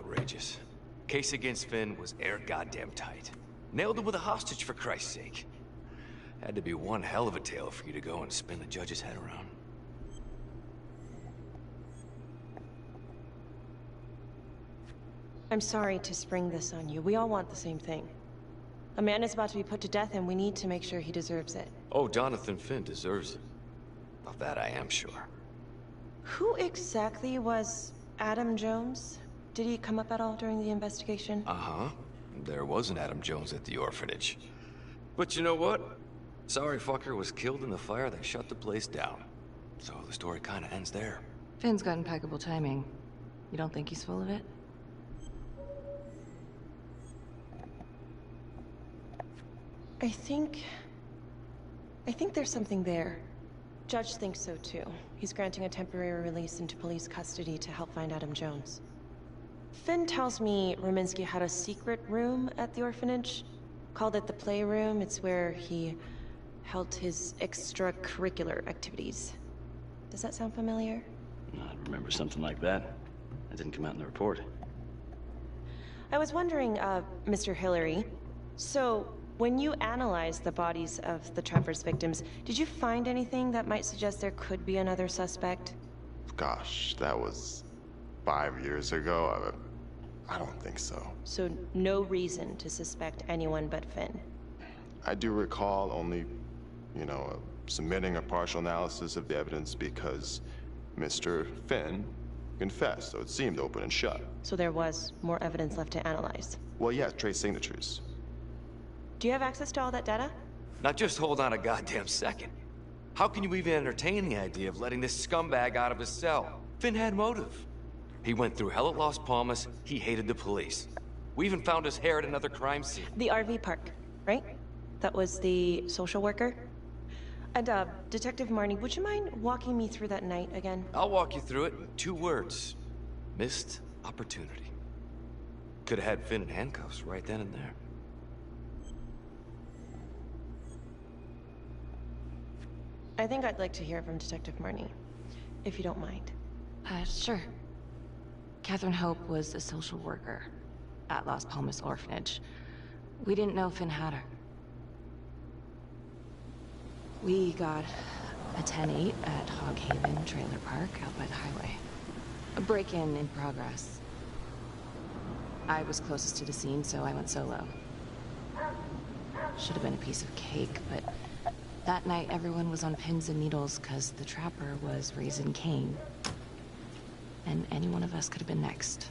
outrageous. Case against Finn was air goddamn tight. Nailed him with a hostage, for Christ's sake. Had to be one hell of a tale for you to go and spin the judge's head around. I'm sorry to spring this on you. We all want the same thing. A man is about to be put to death, and we need to make sure he deserves it. Oh, Jonathan Finn deserves it. Of that I am sure. Who exactly was Adam Jones? Did he come up at all during the investigation? Uh-huh. There was an Adam Jones at the orphanage. But you know what? Sorry fucker was killed in the fire that shut the place down. So the story kinda ends there. Finn's got impeccable timing. You don't think he's full of it? I think there's something there. Judge thinks so too. He's granting a temporary release into police custody to help find Adam Jones. Finn tells me Rominsky had a secret room at the orphanage. Called it the playroom. It's where he held his extracurricular activities. Does that sound familiar? I remember something like that. That didn't come out in the report. I was wondering, Mr. Hillary, so when you analyzed the bodies of the Travers victims, did you find anything that might suggest there could be another suspect? Gosh, that was 5 years ago. I don't think so. So no reason to suspect anyone but Finn? I do recall only, submitting a partial analysis of the evidence because Mr. Finn confessed, so it seemed open and shut. So there was more evidence left to analyze? Well, yeah, trace signatures. Do you have access to all that data? Now just hold on a goddamn second. How can you even entertain the idea of letting this scumbag out of his cell? Finn had motive. He went through hell at Las Palmas, he hated the police. We even found his hair at another crime scene. The RV park, right? That was the social worker? And, Detective Marnie, would you mind walking me through that night again? I'll walk you through it in 2 words. Missed opportunity. Could have had Finn in handcuffs right then and there. I think I'd like to hear from Detective Marnie, if you don't mind. Sure. Catherine Hope was a social worker at Las Palmas Orphanage. We didn't know Finn had her. We got a 10-8 at Hog Haven Trailer Park out by the highway. A break-in in progress. I was closest to the scene, so I went solo. Should have been a piece of cake, but that night everyone was on pins and needles because the trapper was raising Cain. And any one of us could have been next.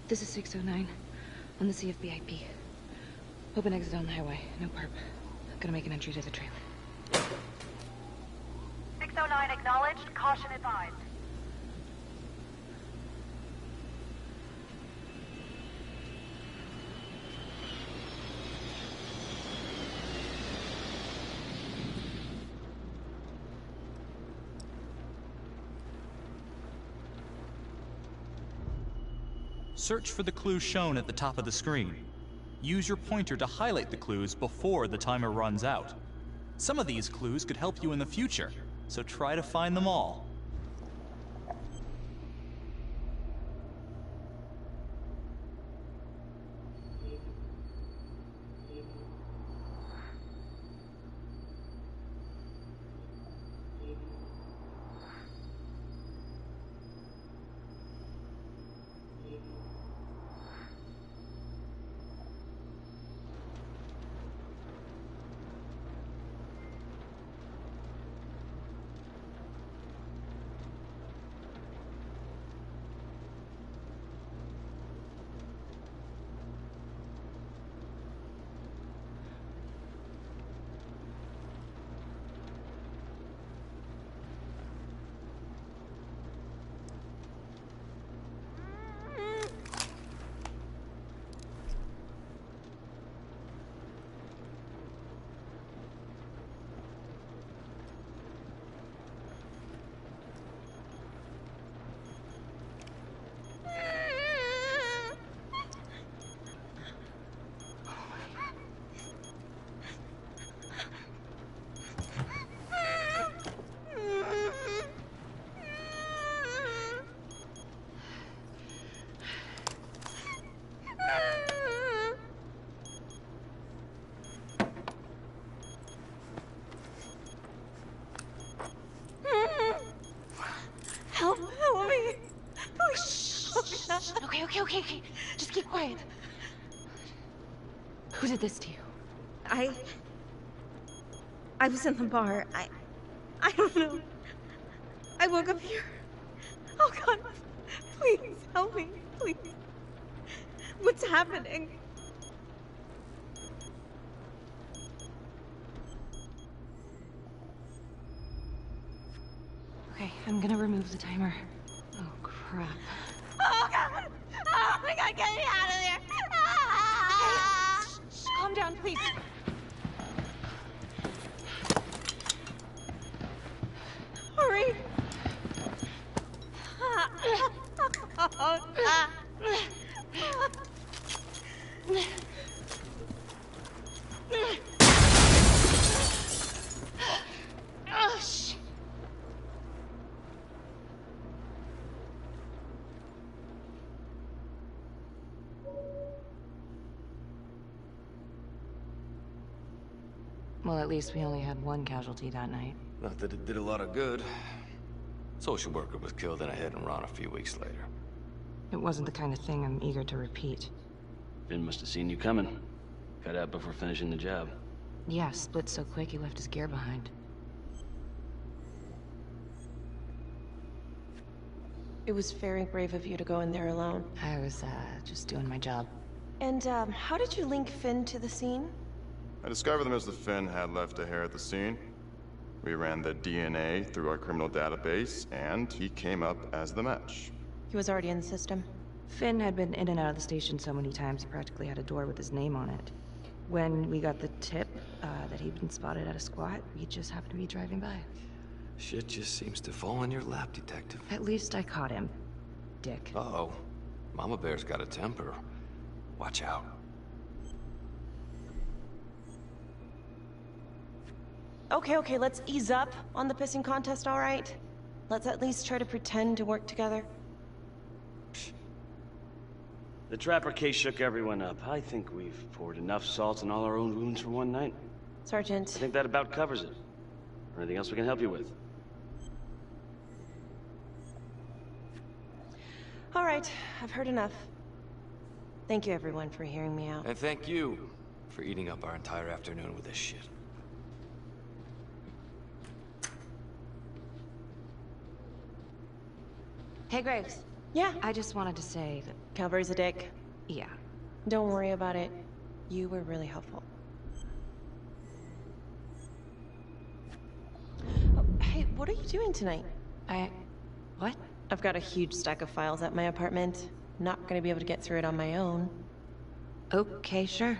This is 609 on the CFBIP. Open exit on the highway, no perp. Gonna make an entry to the trailer. 609 acknowledged, caution advised. Search for the clues shown at the top of the screen. Use your pointer to highlight the clues before the timer runs out. Some of these clues could help you in the future, so try to find them all. Okay, okay. Just keep quiet. Who did this to you? I was in the bar. I don't know. I woke up here. Oh God, please help me, please. What's happening? Okay, I'm gonna remove the timer. Oh, crap. Oh God! Oh my God, get me out of there! Ah! Shh, calm down, please. Hurry! Oh, shit. Well, at least we only had one casualty that night. Not that it did a lot of good. Social worker was killed in a hit and run a few weeks later. It wasn't the kind of thing I'm eager to repeat. Finn must have seen you coming. Cut out before finishing the job. Yeah, split so quick he left his gear behind. It was very brave of you to go in there alone. I was, just doing my job. And, how did you link Finn to the scene? I discovered that Mr. Finn had left a hair at the scene. We ran the DNA through our criminal database, and he came up as the match. He was already in the system. Finn had been in and out of the station so many times he practically had a door with his name on it. When we got the tip that he'd been spotted at a squat, we just happened to be driving by. Shit just seems to fall in your lap, Detective. At least I caught him, dick. Uh-oh. Mama Bear's got a temper. Watch out. Okay, let's ease up on the pissing contest, all right? Let's at least try to pretend to work together. The Trapper case shook everyone up. I think we've poured enough salt on all our own wounds for one night. Sergeant. I think that about covers it. Or anything else we can help you with? All right, I've heard enough. Thank you, everyone, for hearing me out. And thank you for eating up our entire afternoon with this shit. Hey, Graves. Yeah, I just wanted to say that, Calvary's a dick. yeah. Don't worry about it. You were really helpful. Oh, hey, what are you doing tonight? What? I've got a huge stack of files at my apartment. Not gonna be able to get through it on my own. Okay, sure.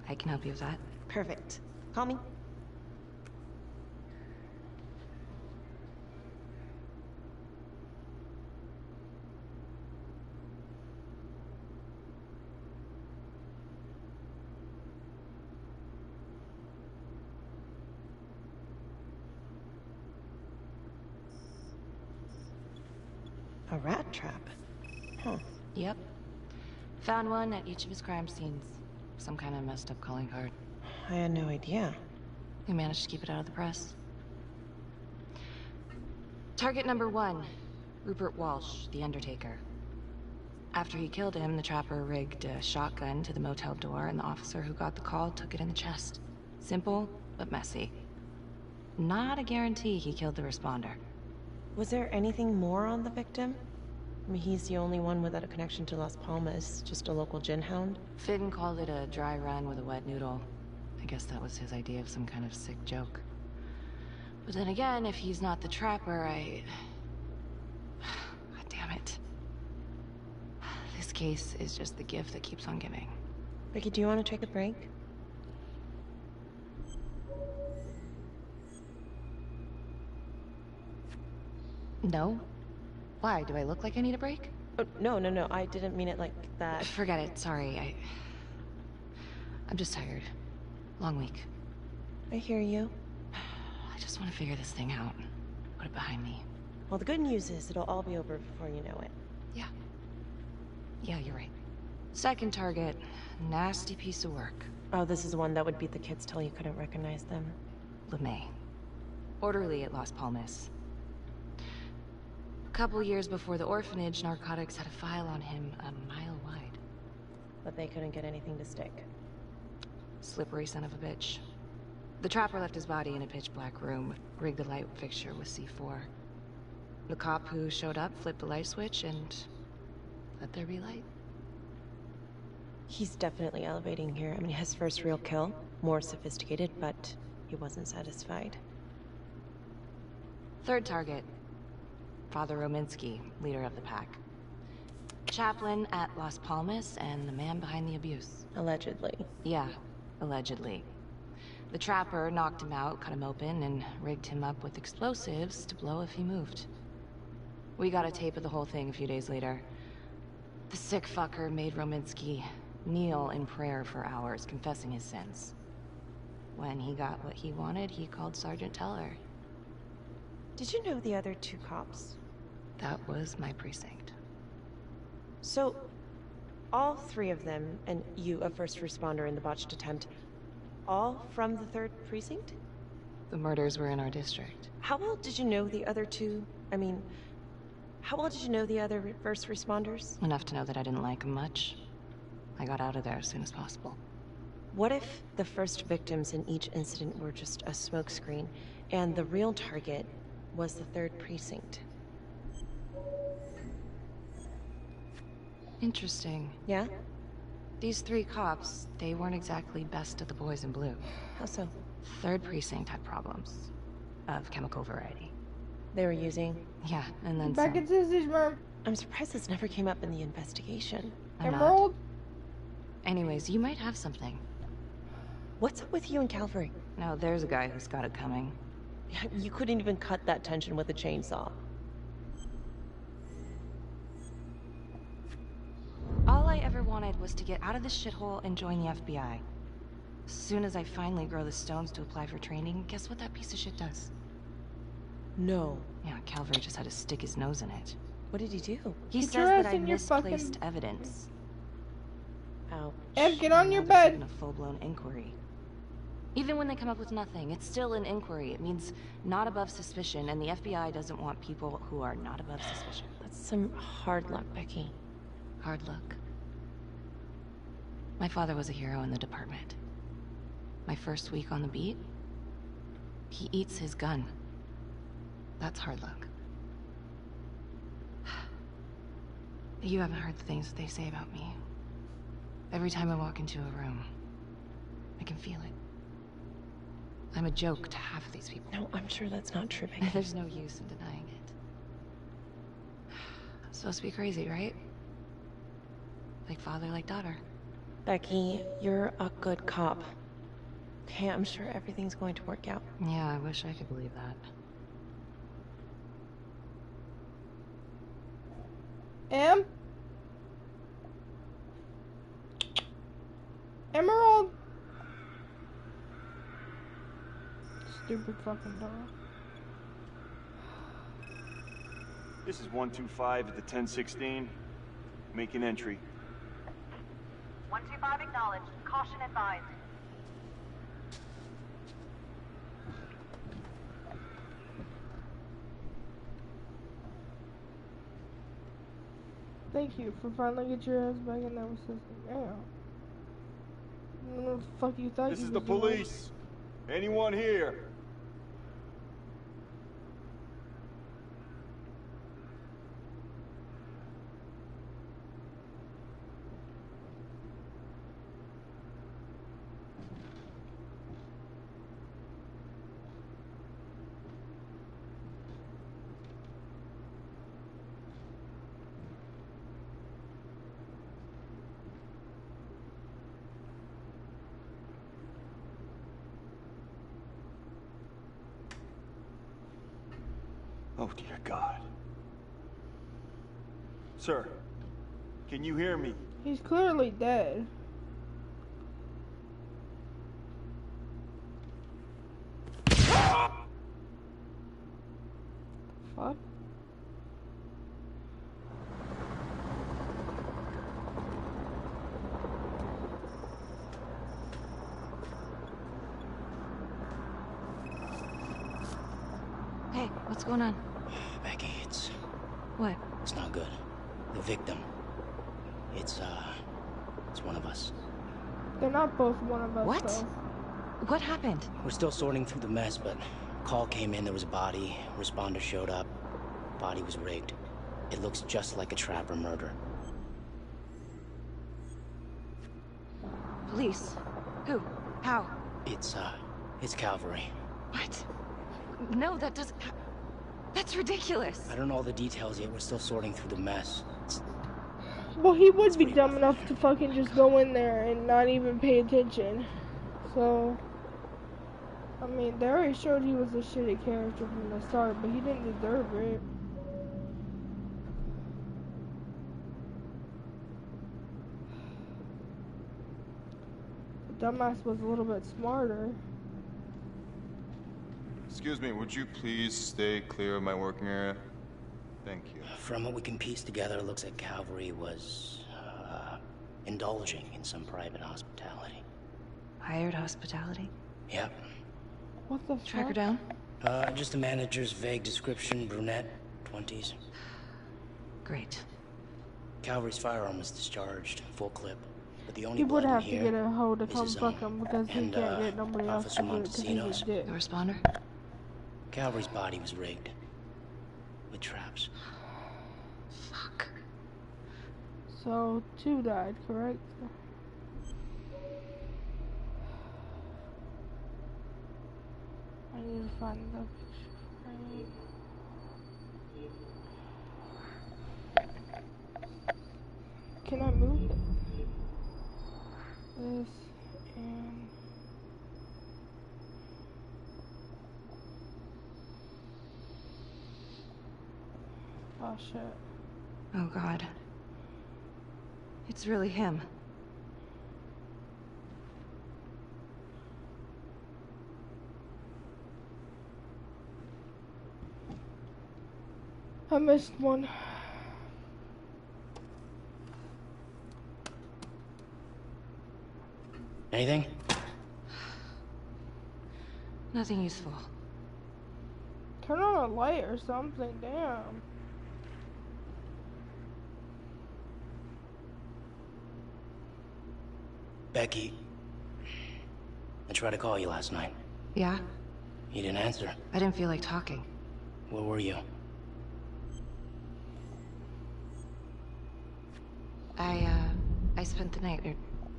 I can help you with that. Perfect. Call me. A rat trap? Huh. Yep. Found one at each of his crime scenes. Some kind of messed up calling card. I had no idea. We managed to keep it out of the press. Target number 1, Rupert Walsh, the Undertaker. After he killed him, the trapper rigged a shotgun to the motel door, and the officer who got the call took it in the chest. Simple, but messy. Not a guarantee he killed the responder. Was there anything more on the victim? I mean, he's the only one without a connection to Las Palmas, just a local gin hound. Finn called it a dry run with a wet noodle. I guess that was his idea of some kind of sick joke. But then again, if he's not the trapper, God damn it. This case is just the gift that keeps on giving. Vicky, do you want to take a break? No? Why? Do I look like I need a break? Oh, no, I didn't mean it like that. Forget it. Sorry. I'm just tired. Long week. I hear you. I just want to figure this thing out. Put it behind me. Well, the good news is it'll all be over before you know it. Yeah. Yeah, you're right. Second target. Nasty piece of work. Oh, this is the one that would beat the kids till you couldn't recognize them. LeMay. Orderly at Las Palmas. couple years before the orphanage, narcotics had a file on him a mile wide. But they couldn't get anything to stick. Slippery son of a bitch. The trapper left his body in a pitch-black room, rigged the light fixture with C4. The cop who showed up flipped the light switch and let there be light. He's definitely elevating here. I mean, his first real kill, more sophisticated, but he wasn't satisfied. Third target, Father Rominsky, leader of the pack. Chaplain at Las Palmas and the man behind the abuse. Allegedly. Yeah, allegedly. The trapper knocked him out, cut him open, and rigged him up with explosives to blow if he moved. We got a tape of the whole thing a few days later. The sick fucker made Rominsky kneel in prayer for hours, confessing his sins. When he got what he wanted, he called Sergeant Teller. Did you know the other two cops? That was my precinct. So, all three of them, and you, a first responder in the botched attempt, all from the 3rd precinct? The murders were in our district. How well did you know the other two? I mean, how well did you know the other first responders? Enough to know that I didn't like them much. I got out of there as soon as possible. What if the first victims in each incident were just a smokescreen, and the real target was the 3rd precinct? Interesting. Yeah? These 3 cops, they weren't exactly best of the boys in blue. How so? 3rd precinct had problems. Of chemical variety. They were using? Yeah, and then Back some. in scissors, Mom. I'm surprised this never came up in the investigation. I'm not. Emerald? Anyways, you might have something. What's up with you and Calvary? No, there's a guy who's got it coming. You couldn't even cut that tension with a chainsaw. All I ever wanted was to get out of this shithole and join the FBI. As soon as I finally grow the stones to apply for training, guess what that piece of shit does? No. Yeah, Calvary just had to stick his nose in it. What did he do? He Put says your that ass I in your misplaced fucking- evidence. Ouch. Ev, get on your Now there's bed. even a full-blown inquiry. Even when they come up with nothing, it's still an inquiry. It means not above suspicion, and the FBI doesn't want people who are not above suspicion. That's some hard luck, Becky. Hard luck. My father was a hero in the department. My first week on the beat, he eats his gun. That's hard luck. You haven't heard the things that they say about me. Every time I walk into a room, I can feel it. I'm a joke to half of these people. No, I'm sure that's not true, Becky. There's no use in denying it. I'm supposed to be crazy, right? Like father, like daughter. Becky, you're a good cop. Okay, I'm sure everything's going to work out. Yeah, I wish I could believe that. Emerald? Stupid fucking dog. This is 125 at the 1016. Making entry. 125 acknowledged. Caution advised. Thank you for finally get your ass back in that system. Damn. I don't know what the fuck you thought This you is the was doing. police. Anyone here? Oh, dear God. Sir, can you hear me? He's clearly dead. Fuck. Hey, what's going on? Becky, it's What? It's not good. The victim. It's one of us. They're not both one of us, What? though. What happened? We're still sorting through the mess, but call came in, there was a body. Responder showed up. Body was rigged. It looks just like a trapper murder. Police? Who? How? It's Calvary. What? No, that doesn't... That's ridiculous. I don't know all the details yet. We're still sorting through the mess. Well, he would be dumb enough to fucking just go in there and not even pay attention. So, I mean, they already showed he was a shitty character from the start, but he didn't deserve it. The dumbass was a little bit smarter. Excuse me, would you please stay clear of my working area? Thank you. From what we can piece together, it looks like Calvary was, indulging in some private hospitality. Hired hospitality? Yep. What the Track her fuck? down? Just the manager's vague description, brunette, 20s. Great. Calvary's firearm was discharged, full clip. But the only He would blood in have to here get a hold to is come his fuck own. him because he And, can't get nobody else Officer to do it because he's Montesinos. a dick. The responder? Calvary's body was rigged. With traps. Fuck. So, 2 died, correct? I need to find the picture frame. Can I move this and... Oh shit. Oh, God. It's really him. I missed one. Anything? Nothing useful. Turn on a light or something, damn. Becky. I tried to call you last night. Yeah? You didn't answer. I didn't feel like talking. Where were you? I spent the night,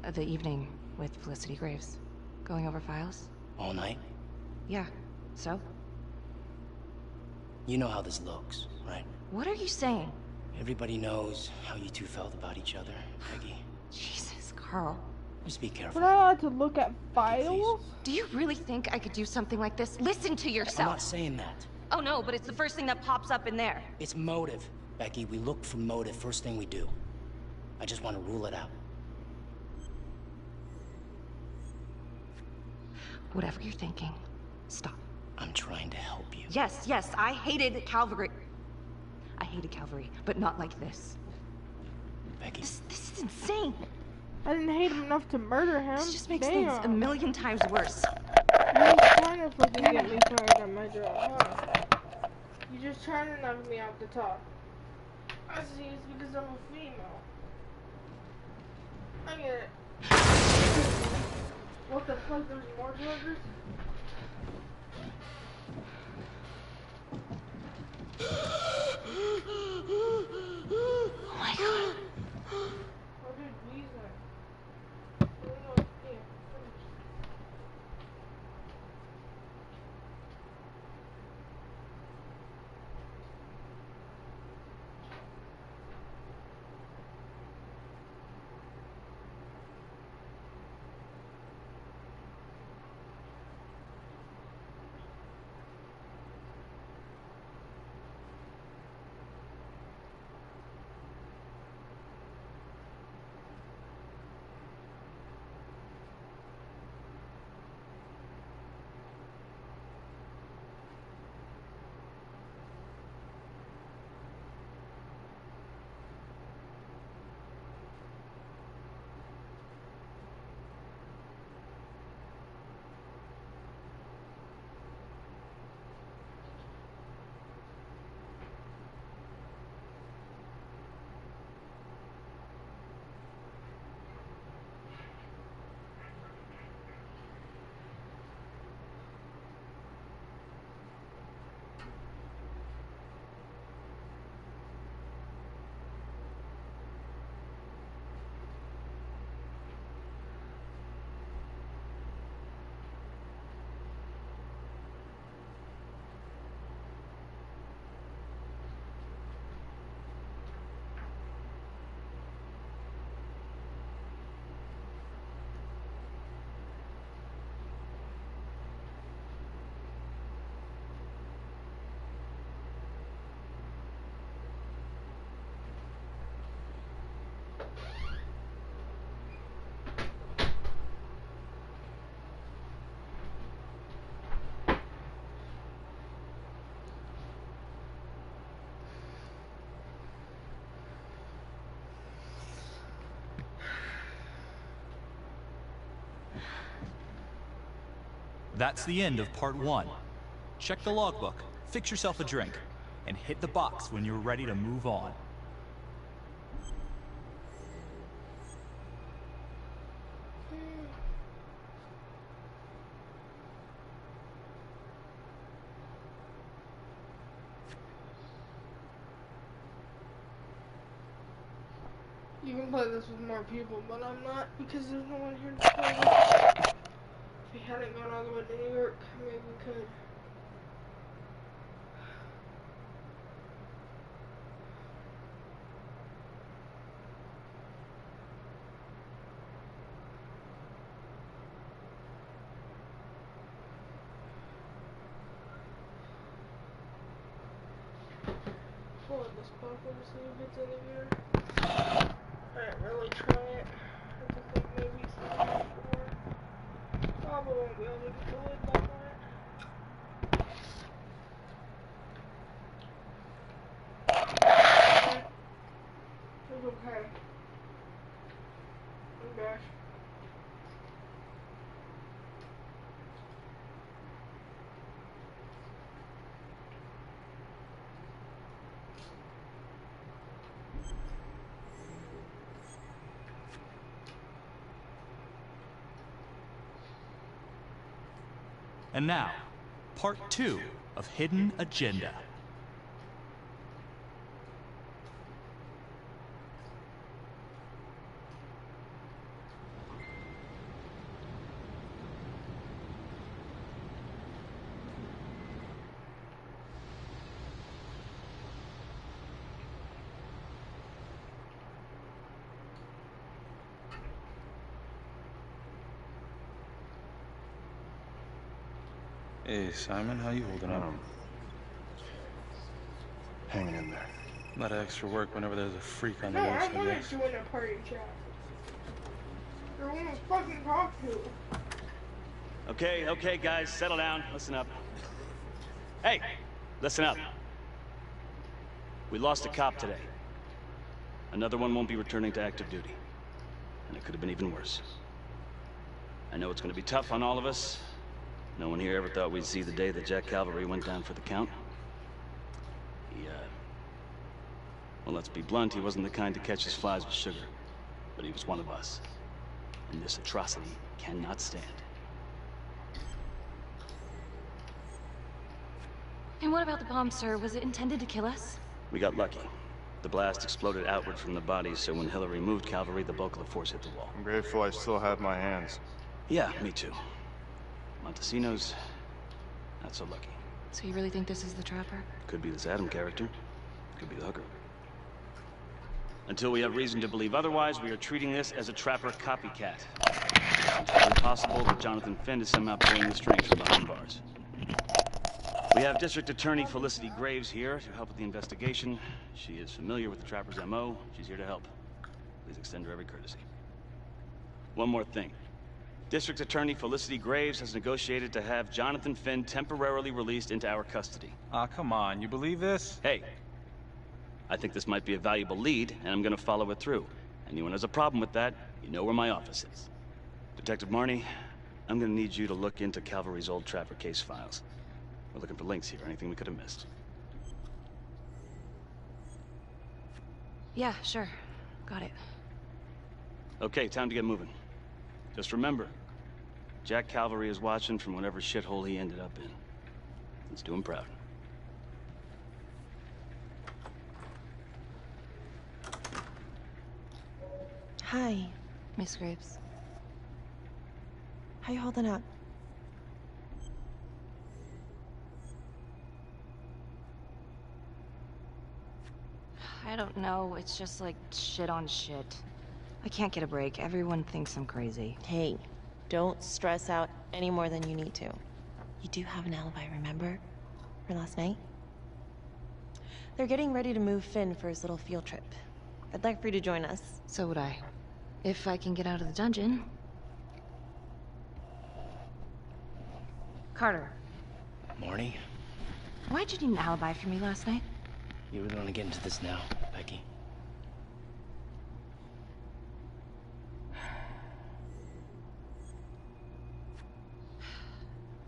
or the evening, with Felicity Graves. Going over files. All night? Yeah. So? You know how this looks, right? What are you saying? Everybody knows how you two felt about each other, Becky. Jesus, Carl. Just be careful. We're not allowed to look at files? Do you really think I could do something like this? Listen to yourself. I'm not saying that. Oh no, but it's the first thing that pops up in there. It's motive, Becky. We look for motive first thing we do. I just want to rule it out. Whatever you're thinking, stop. I'm trying to help you. Yes, yes, I hated Calvary. I hated Calvary, but not like this. Becky. This is insane. I didn't hate him enough to murder him. This just makes Damn. things a million times worse. You're just trying to fucking get me fired at my job, huh? You're just trying to knock me off the top. I see, it's because I'm a female. I get it. What the fuck, there's more charges? Oh my God. Oh, dude, these are... Yeah, finish. That's the end of part 1. Check the logbook, fix yourself a drink, and hit the box when you're ready to move on. You can play this with more people, but I'm not because there's no one here to play with. If we hadn't gone all the way to New York, maybe we could. Pull up this popcorn to see if it's any here. I didn't really try it. I just think maybe some before. Probably won't be able to get the lid back on it. It's okay. Oh gosh. And now, part 2 of Hidden Agenda. Hey, Simon, how you holding up? Hanging in there. A lot of extra work whenever there's a freak on the No, loose, I I wanted guess. to join a party chat. You're one to fucking talk to. Okay, guys, settle down. Listen up. Hey, listen up. We lost a cop today. Another one won't be returning to active duty. And it could have been even worse. I know it's going to be tough on all of us. No one here ever thought we'd see the day that Jack Calvary went down for the count. Well, let's be blunt, he wasn't the kind to catch his flies with sugar. But he was one of us. And this atrocity cannot stand. And what about the bomb, sir? Was it intended to kill us? We got lucky. The blast exploded outward from the bodies, so when Hillary moved Calvary, the bulk of the force hit the wall. I'm grateful I still have my hands. Yeah, me too. Montesino's not so lucky. So you really think this is the trapper? Could be this Adam character. Could be the hooker. Until we have reason to believe otherwise, we are treating this as a trapper copycat. It's entirely possible that Jonathan Finn is somehow pulling the strings from behind bars. We have District Attorney Felicity Graves here to help with the investigation. She is familiar with the trapper's MO. She's here to help. Please extend her every courtesy. One more thing. District Attorney Felicity Graves has negotiated to have Jonathan Finn temporarily released into our custody. Ah, come on. You believe this? Hey, I think this might be a valuable lead, and I'm gonna follow it through. Anyone has a problem with that, you know where my office is. Detective Marnie, I'm gonna need you to look into Calvary's old trapper case files. We're looking for links here, anything we could have missed. Yeah, sure. Got it. Okay, time to get moving. Just remember, Jack Calvary is watching from whatever shithole he ended up in. Let's do him proud. Hi. Miss Graves. How you holding up? I don't know. It's just like shit on shit. I can't get a break. Everyone thinks I'm crazy. Hey, don't stress out any more than you need to. You do have an alibi, remember? For last night? They're getting ready to move Finn for his little field trip. I'd like for you to join us. So would I. If I can get out of the dungeon. Carter. Marnie, Why'd you need an alibi for me last night? you really want to get into this now, Becky?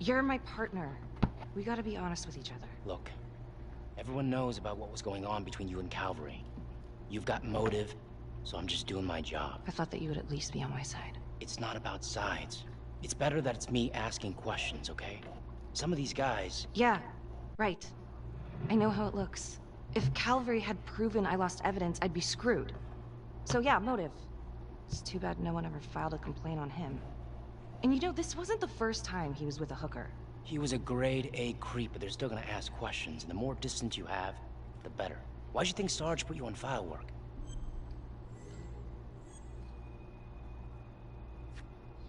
You're my partner. We gotta be honest with each other. Look, everyone knows about what was going on between you and Calvary. You've got motive, so I'm just doing my job. I thought that you would at least be on my side. It's not about sides. It's better that it's me asking questions, okay? Some of these guys... Yeah, right. I know how it looks. If Calvary had proven I lost evidence, I'd be screwed. So yeah, motive. It's too bad no one ever filed a complaint on him. And you know, this wasn't the first time he was with a hooker. He was a grade A creep, but they're still gonna ask questions, and the more distance you have, the better. Why'd you think Sarge put you on file work?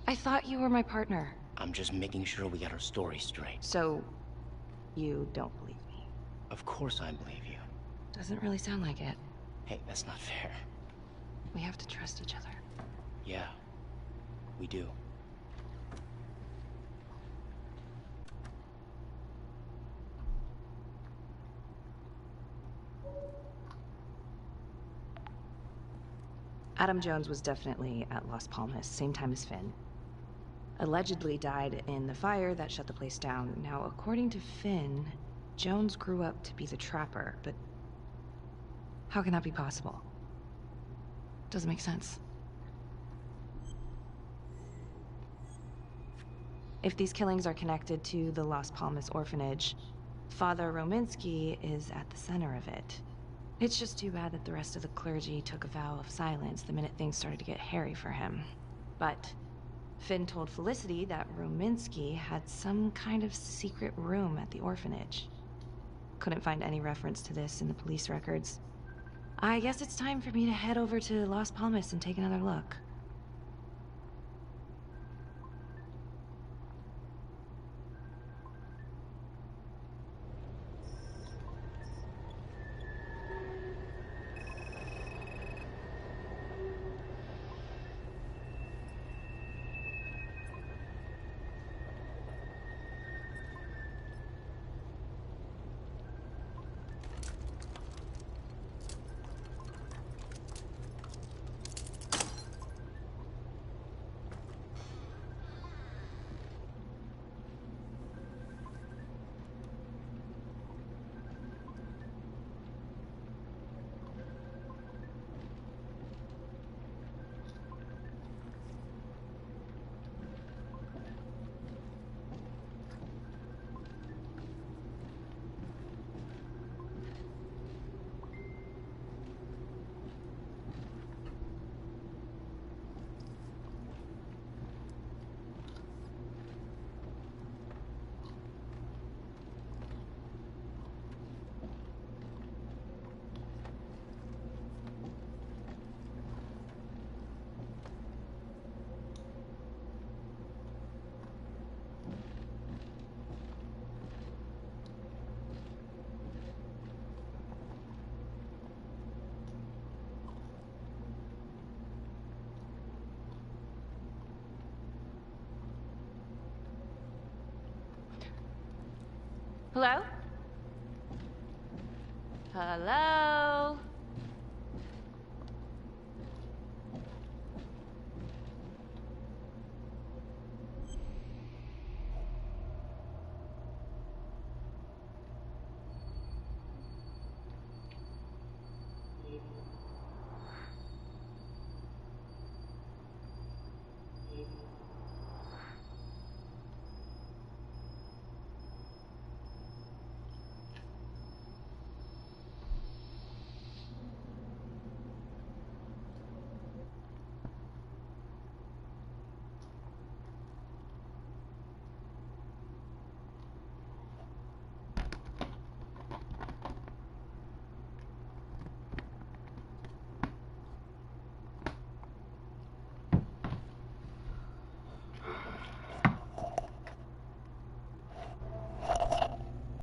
I thought you were my partner. I'm just making sure we get our story straight. So, you don't believe me? Of course I believe you. Doesn't really sound like it. Hey, that's not fair. We have to trust each other. Yeah, we do. Adam Jones was definitely at Las Palmas, same time as Finn. Allegedly died in the fire that shut the place down. Now, according to Finn, Jones grew up to be the trapper, but how can that be possible? Doesn't make sense. If these killings are connected to the Las Palmas orphanage, Father Rominsky is at the center of it. It's just too bad that the rest of the clergy took a vow of silence the minute things started to get hairy for him. But Finn told Felicity that Rominsky had some kind of secret room at the orphanage. Couldn't find any reference to this in the police records. I guess it's time for me to head over to Las Palmas and take another look. Hello? Hello?